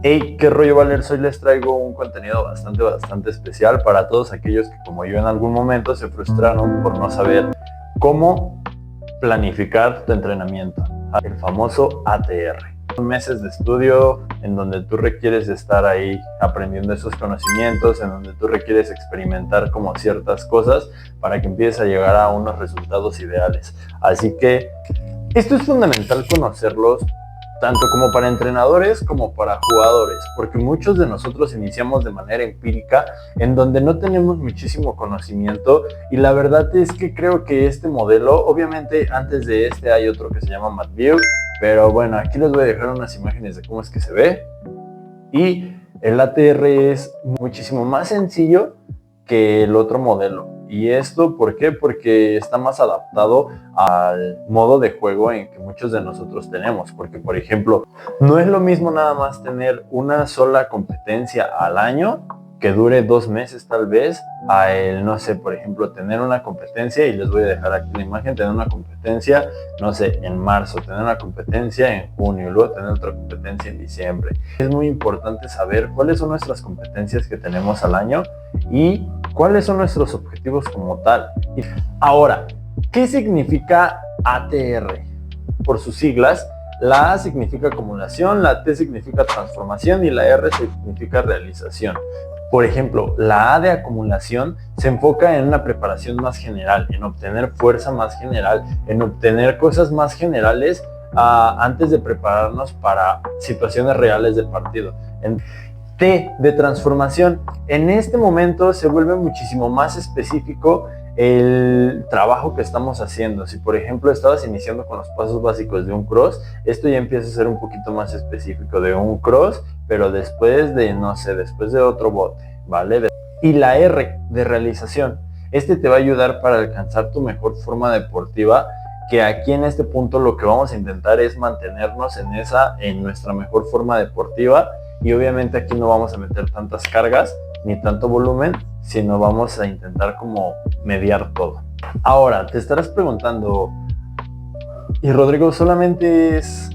Hey, qué rollo, Valer. Hoy les traigo un contenido bastante especial para todos aquellos que, como yo, en algún momento se frustraron por no saber cómo planificar tu entrenamiento, el famoso ATR. Son meses de estudio en donde tú requieres estar ahí aprendiendo esos conocimientos, en donde tú requieres experimentar como ciertas cosas para que empieces a llegar a unos resultados ideales. Así que esto es fundamental conocerlos, tanto como para entrenadores como para jugadores, porque muchos de nosotros iniciamos de manera empírica, en donde no tenemos muchísimo conocimiento, y la verdad es que creo que este modelo, obviamente antes de este hay otro que se llama MatView, pero bueno, aquí les voy a dejar unas imágenes de cómo es que se ve, y el ATR es muchísimo más sencillo que el otro modelo. ¿Y esto por qué? Porque está más adaptado al modo de juego en que muchos de nosotros tenemos. Porque, por ejemplo, no es lo mismo nada más tener una sola competencia al año que dure 2 meses tal vez, a el, no sé, por ejemplo, tener una competencia, y les voy a dejar aquí la imagen, tener una competencia, no sé, en marzo, tener una competencia en junio, y luego tener otra competencia en diciembre. Es muy importante saber cuáles son nuestras competencias que tenemos al año y cuáles son nuestros objetivos como tal. Ahora, ¿qué significa ATR? Por sus siglas, la A significa acumulación, la T significa transformación y la R significa realización. Por ejemplo, la A de acumulación se enfoca en una preparación más general, en obtener fuerza más general, en obtener cosas más generales antes de prepararnos para situaciones reales de partido. T de transformación, en este momento se vuelve muchísimo más específico el trabajo que estamos haciendo. Si por ejemplo estabas iniciando con los pasos básicos de un cross, esto ya empieza a ser un poquito más específico de un cross, pero después de, no sé, después de otro bote, ¿vale? Y la R de realización, este te va a ayudar para alcanzar tu mejor forma deportiva, que aquí en este punto lo que vamos a intentar es mantenernos en nuestra mejor forma deportiva, y obviamente aquí no vamos a meter tantas cargas ni tanto volumen, sino vamos a intentar como mediar todo. Ahora, te estarás preguntando, ¿y Rodrigo, solamente es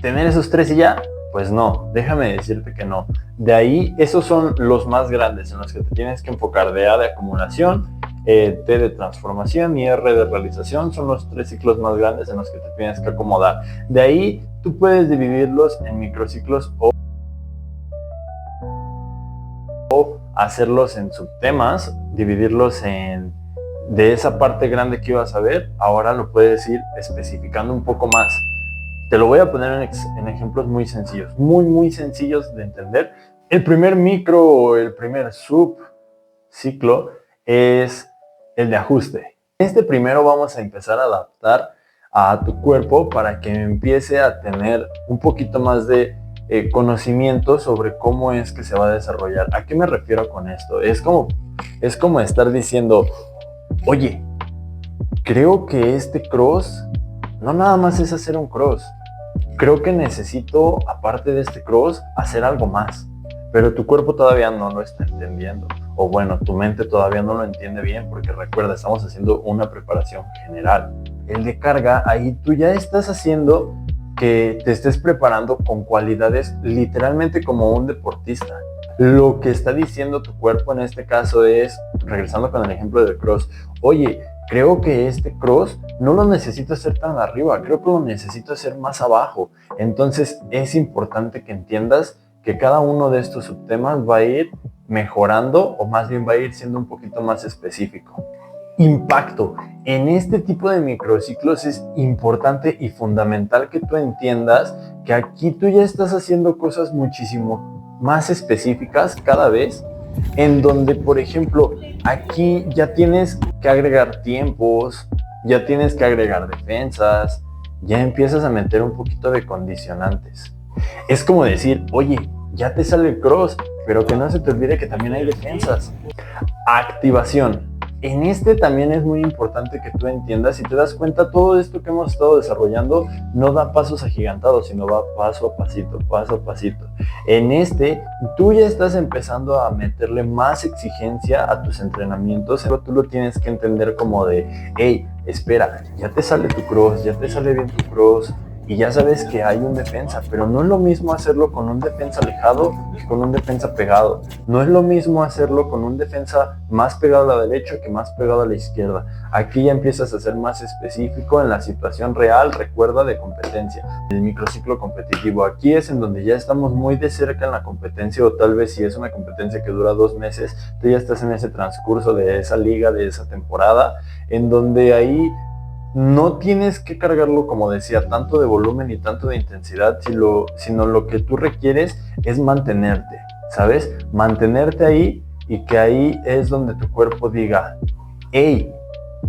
tener esos 3 y ya? Pues no, déjame decirte que no. De ahí, esos son los más grandes en los que te tienes que enfocar. De A de acumulación, T de transformación y R de realización son los 3 ciclos más grandes en los que te tienes que acomodar. De ahí, tú puedes dividirlos en microciclos o hacerlos en subtemas, dividirlos de esa parte grande que ibas a ver, ahora lo puedes ir especificando un poco más. Te lo voy a poner en ejemplos muy sencillos, muy sencillos de entender. El primer micro o el primer subciclo es el de ajuste. Este primero vamos a empezar a adaptar a tu cuerpo para que empiece a tener un poquito más de conocimiento sobre cómo es que se va a desarrollar. ¿A qué me refiero con esto? Es como estar diciendo, oye, creo que este cross no nada más es hacer un cross. Creo que necesito, aparte de este cross, hacer algo más. Pero tu cuerpo todavía no lo está entendiendo. O bueno, tu mente todavía no lo entiende bien, porque recuerda, estamos haciendo una preparación general. El de carga, ahí tú ya estás haciendo que te estés preparando con cualidades literalmente como un deportista. Lo que está diciendo tu cuerpo en este caso es, regresando con el ejemplo del cross, oye, creo que este cross no lo necesito hacer tan arriba, creo que lo necesito hacer más abajo. Entonces es importante que entiendas que cada uno de estos subtemas va a ir mejorando, o más bien va a ir siendo un poquito más específico. Impacto. En este tipo de microciclos es importante y fundamental que tú entiendas que aquí tú ya estás haciendo cosas muchísimo más específicas cada vez, en donde, por ejemplo, aquí ya tienes que agregar tiempos, ya tienes que agregar defensas, ya empiezas a meter un poquito de condicionantes. Es como decir, oye, ya te sale el cross, pero que no se te olvide que también hay defensas. Activación. En este también es muy importante que tú entiendas, y te das cuenta, todo esto que hemos estado desarrollando no da pasos agigantados, sino va paso a pasito. En este, tú ya estás empezando a meterle más exigencia a tus entrenamientos, pero tú lo tienes que entender como de, hey, espera, ya te sale tu cross, ya te sale bien tu cross, y ya sabes que hay un defensa, pero no es lo mismo hacerlo con un defensa alejado que con un defensa pegado. No es lo mismo hacerlo con un defensa más pegado a la derecha que más pegado a la izquierda. Aquí ya empiezas a ser más específico en la situación real, recuerda, de competencia. El microciclo competitivo, aquí es en donde ya estamos muy de cerca en la competencia, o tal vez si es una competencia que dura 2 meses, tú ya estás en ese transcurso de esa liga, de esa temporada, en donde ahí no tienes que cargarlo, como decía, tanto de volumen y tanto de intensidad, sino lo que tú requieres es mantenerte, ¿sabes? Mantenerte ahí, y que ahí es donde tu cuerpo diga, hey,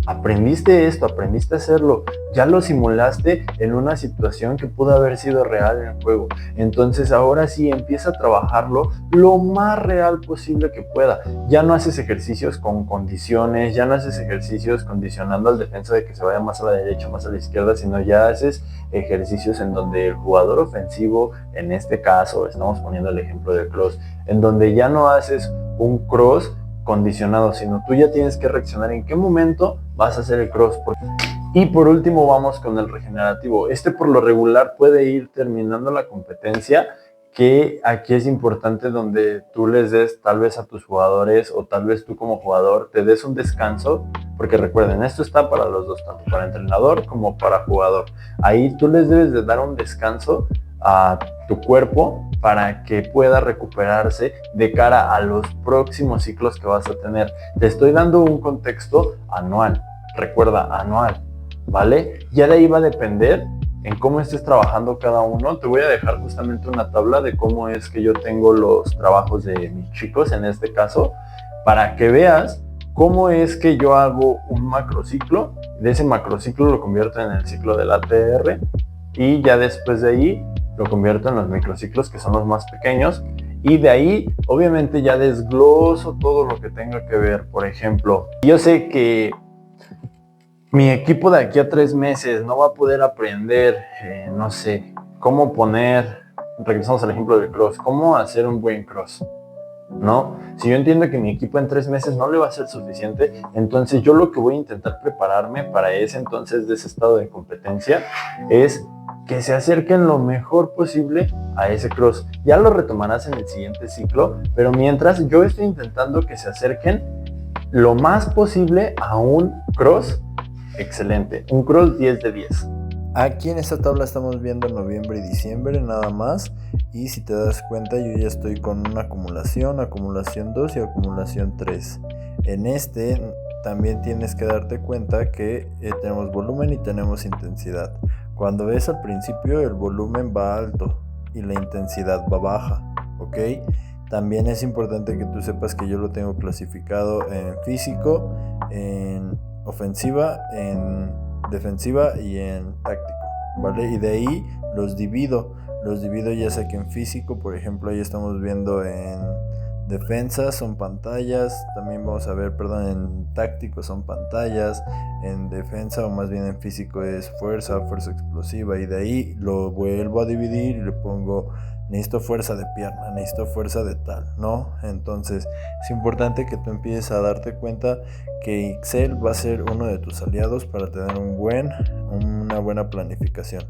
aprendiste esto, aprendiste a hacerlo, ya lo simulaste en una situación que pudo haber sido real en el juego. Entonces ahora sí empieza a trabajarlo lo más real posible que pueda. Ya no haces ejercicios con condiciones, ya no haces ejercicios condicionando al defensa de que se vaya más a la derecha, más a la izquierda, sino ya haces ejercicios en donde el jugador ofensivo, en este caso estamos poniendo el ejemplo del cross, en donde ya no haces un cross condicionado, sino tú ya tienes que reaccionar en qué momento vas a hacer el cross. Y por último vamos con el regenerativo. Este por lo regular puede ir terminando la competencia, que aquí es importante donde tú les des tal vez a tus jugadores, o tal vez tú como jugador te des un descanso, porque recuerden, esto está para los dos, tanto para entrenador como para jugador. Ahí tú les debes de dar un descanso a tu cuerpo para que pueda recuperarse de cara a los próximos ciclos que vas a tener. Te estoy dando un contexto anual, recuerda, anual, ¿vale? Ya de ahí va a depender en cómo estés trabajando cada uno. Te voy a dejar justamente una tabla de cómo es que yo tengo los trabajos de mis chicos en este caso, para que veas cómo es que yo hago un macrociclo. De ese macrociclo lo convierto en el ciclo del ATR, y ya después de ahí lo convierto en los microciclos, que son los más pequeños, y de ahí obviamente ya desgloso todo lo que tenga que ver. Por ejemplo, yo sé que mi equipo de aquí a 3 meses no va a poder aprender, no sé, cómo poner, regresamos al ejemplo del cross, cómo hacer un buen cross, ¿no? Si yo entiendo que mi equipo en 3 meses no le va a ser suficiente, entonces yo lo que voy a intentar prepararme para ese entonces, de ese estado de competencia, es que se acerquen lo mejor posible a ese cross. Ya lo retomarás en el siguiente ciclo, pero mientras yo estoy intentando que se acerquen lo más posible a un cross excelente, un cross 10 de 10. Aquí en esta tabla estamos viendo noviembre y diciembre nada más, y si te das cuenta yo ya estoy con una acumulación 2 y acumulación 3. En este también tienes que darte cuenta que tenemos volumen y tenemos intensidad. Cuando ves al principio el volumen va alto y la intensidad va baja, ¿ok? También es importante que tú sepas que yo lo tengo clasificado en físico, en ofensiva, en defensiva y en táctico, ¿vale? Y de ahí los divido ya sea que en físico, por ejemplo, ahí estamos viendo en defensa son pantallas, también vamos a ver, en táctico son pantallas, en defensa o más bien en físico es fuerza explosiva, y de ahí lo vuelvo a dividir y le pongo necesito fuerza de pierna, necesito fuerza de tal, ¿no? Entonces es importante que tú empieces a darte cuenta que Excel va a ser uno de tus aliados para tener una buena planificación.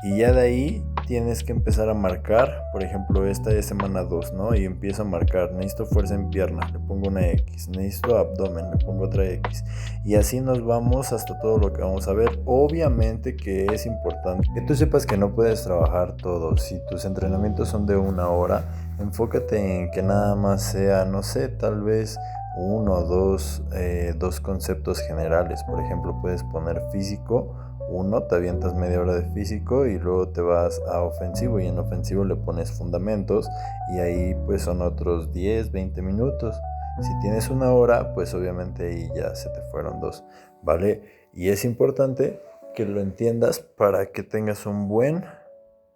Y ya de ahí tienes que empezar a marcar, por ejemplo, esta es semana 2, ¿no? Y empiezo a marcar, necesito fuerza en pierna, le pongo una X, necesito abdomen, le pongo otra X. Y así nos vamos hasta todo lo que vamos a ver. Obviamente que es importante que tú sepas que no puedes trabajar todo. Si tus entrenamientos son de 1 hora, enfócate en que nada más sea, no sé, tal vez 1 o 2 conceptos generales. Por ejemplo, puedes poner físico 1, te avientas media hora de físico y luego te vas a ofensivo, y en ofensivo le pones fundamentos, y ahí pues son otros 10, 20 minutos. Si tienes 1 hora, pues obviamente ahí ya se te fueron 2, ¿vale? Y es importante que lo entiendas para que tengas un buen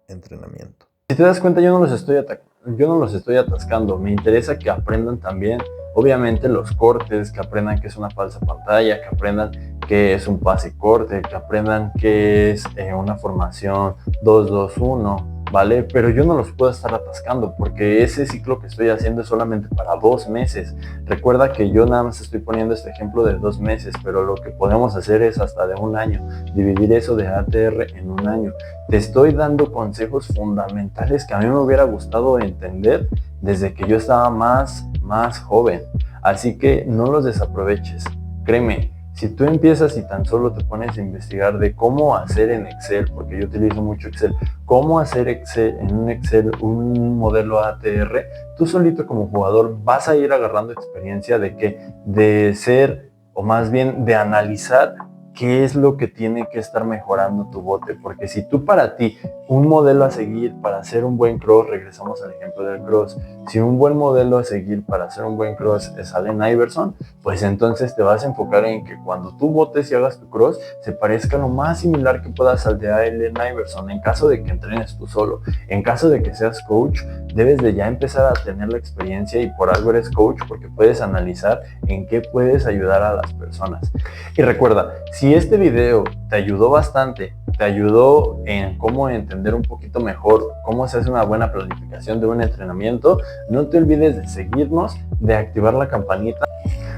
entrenamiento. Si te das cuenta, yo no los estoy atascando. Me interesa que aprendan también, obviamente, los cortes, que aprendan qué es una falsa pantalla, que aprendan qué es un pase y corte, que aprendan qué es una formación 2-2-1, ¿vale? Pero yo no los puedo estar atascando porque ese ciclo que estoy haciendo es solamente para 2 meses. Recuerda que yo nada más estoy poniendo este ejemplo de 2 meses, pero lo que podemos hacer es hasta de 1 año, dividir eso de ATR en 1 año. Te estoy dando consejos fundamentales que a mí me hubiera gustado entender desde que yo estaba más joven. Así que no los desaproveches. Créeme, si tú empiezas y tan solo te pones a investigar de cómo hacer en Excel, porque yo utilizo mucho Excel, cómo hacer en un Excel un modelo ATR, tú solito como jugador vas a ir agarrando experiencia de ser, o más bien de analizar qué es lo que tiene que estar mejorando tu bote, porque si tú para ti un modelo a seguir para hacer un buen cross, regresamos al ejemplo del cross, si un buen modelo a seguir para hacer un buen cross es Allen Iverson, pues entonces te vas a enfocar en que cuando tú botes y hagas tu cross se parezca lo más similar que puedas al de Allen Iverson, en caso de que entrenes tú solo. En caso de que seas coach, debes de ya empezar a tener la experiencia, y por algo eres coach, porque puedes analizar en qué puedes ayudar a las personas. Y recuerda, si este video te ayudó bastante, te ayudó en cómo entender un poquito mejor cómo se hace una buena planificación de un entrenamiento, no te olvides de seguirnos, de activar la campanita.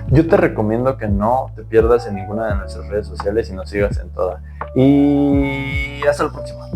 Yo te recomiendo que no te pierdas en ninguna de nuestras redes sociales y nos sigas en todas. Y hasta la próxima.